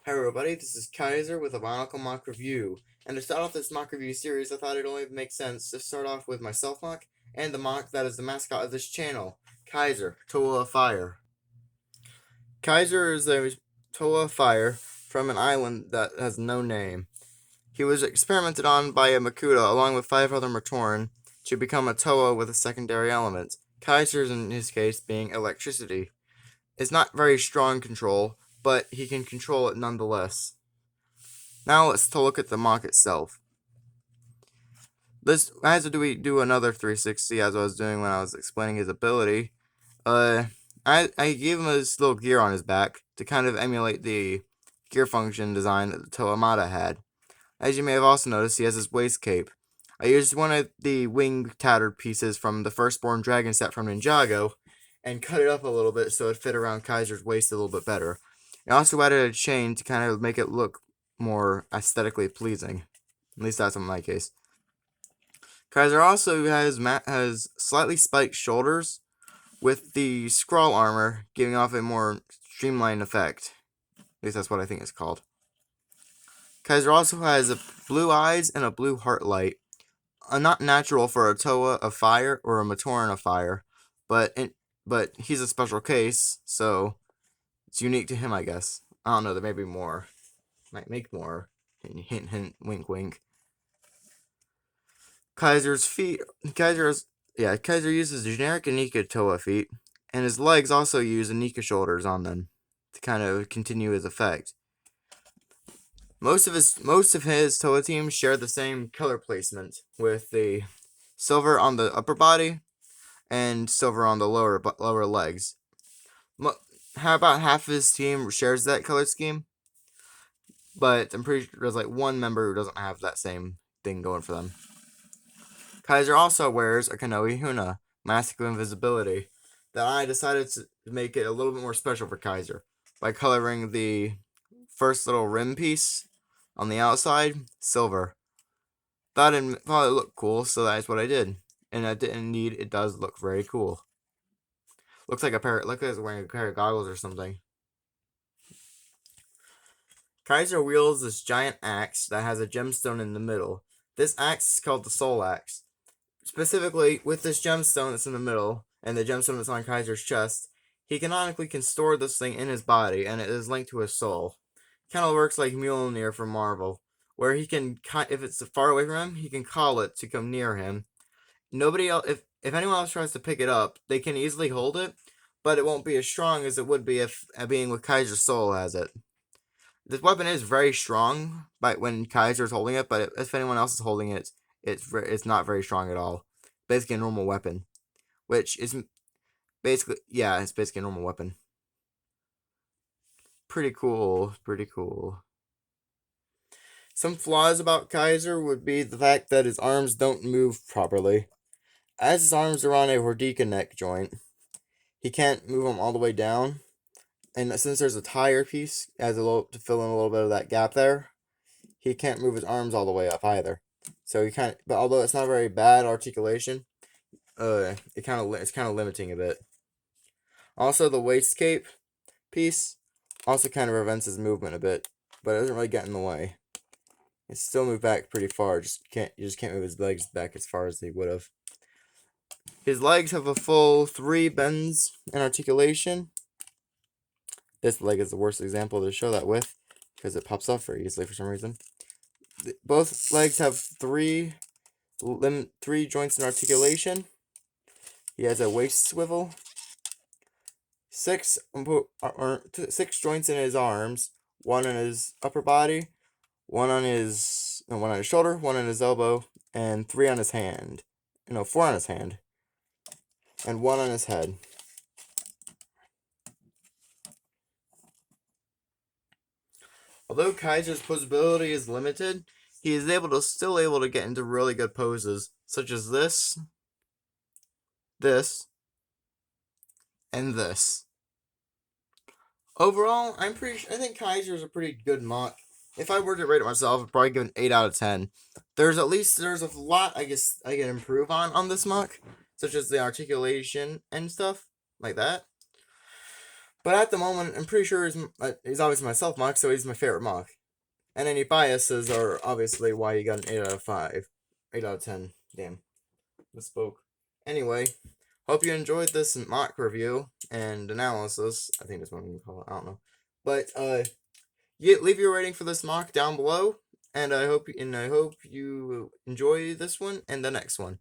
Hi everybody, this is Kaiser with a Bionicle mock review. And to start off this mock review series, I thought it'd only make sense to start off with my self mock and the mock that is the mascot of this channel, Kaiser Toe of Fire. Kaiser is a Toe of Fire from an island that has no name. He was experimented on by a Makuta along with 5 other Matoran to become a Toa with a secondary element. Kaiser's in his case being electricity. It's not very strong control, but he can control it nonetheless. Now let's look at the mock itself. As we do another 360 as I was doing when I was explaining his ability, I gave him this little gear on his back to kind of emulate the gear function design that the Toamata had. As you may have also noticed, he has his waist cape. I used one of the wing tattered pieces from the Firstborn Dragon set from Ninjago and cut it up a little bit so it fit around Kaiser's waist a little bit better. I also added a chain to kind of make it look more aesthetically pleasing. At least that's in my case. Kaiser also has slightly spiked shoulders, with the scroll armor giving off a more streamlined effect. At least that's what I think it's called. Kaiser also has blue eyes and a blue heart light. Not natural for a Toa of Fire or a Matoran of Fire, but he's a special case, so it's unique to him, I guess. I don't know, there may be more. Might make more. Hint, hint, wink, wink. Kaiser uses generic Anika Toa feet, and his legs also use Anika shoulders on them to kind of continue his effect. Most of his Toa teams share the same color placement, with the silver on the upper body and silver on the lower legs. How about half of his team shares that color scheme? But I'm pretty sure there's like one member who doesn't have that same thing going for them. Kaiser also wears a Kanohi Huna, Mask of Invisibility, that I decided to make it a little bit more special for Kaiser by coloring the first little rim piece on the outside silver. Thought it looked cool, so that's what I did. And indeed, it does look very cool. Looks like he's wearing a pair of goggles or something. Kaiser wields this giant axe that has a gemstone in the middle. This axe is called the Soul Axe. Specifically, with this gemstone that's in the middle, and the gemstone that's on Kaiser's chest, he canonically can store this thing in his body, and it is linked to his soul. Kind of works like Mjolnir from Marvel, where he can, if it's far away from him, he can call it to come near him. Nobody else, if anyone else tries to pick it up, they can easily hold it, but it won't be as strong as it would be if a being with Kaiser's soul has it. This weapon is very strong when Kaiser's holding it, but if anyone else is holding it, it's not very strong at all. Basically a normal weapon, which is basically it's basically a normal weapon. Pretty cool. Some flaws about Kaiser would be the fact that his arms don't move properly. As his arms are on a Hordika neck joint, he can't move them all the way down. And since there's a tire piece to fill in a little bit of that gap there, he can't move his arms all the way up either. So but although it's not very bad articulation, it's kind of limiting a bit. Also, the waist cape piece also kind of prevents his movement a bit, but it doesn't really get in the way. It still moved back pretty far. You just can't move his legs back as far as he would have. His legs have a full 3 bends in articulation. This leg is the worst example to show that with, because it pops off very easily for some reason. Both legs have 3 joints in articulation. He has a waist swivel. 6 joints in his arms. 1 in his upper body. 1 on his shoulder. 1 on his elbow. And 3 on his hand. No, 4 on his hand. And 1 on his head. Although Kaiser's posability is limited, he is still able to get into really good poses, such as this, and this. Overall, I think Kaiser's a pretty good mock. If I were to rate it myself, I'd probably give it an 8 out of 10. There's a lot I guess I can improve on this mock, such as the articulation and stuff like that. But at the moment, I'm pretty sure he's obviously my self mock, so he's my favorite mock. And any biases are obviously why you got an 8 out of 5. 8 out of 10. Damn. Misspoke. Anyway, hope you enjoyed this mock review and analysis. I think that's what I'm going to call it. I don't know. But, leave your rating for this mock down below. And I hope you enjoy this one and the next one.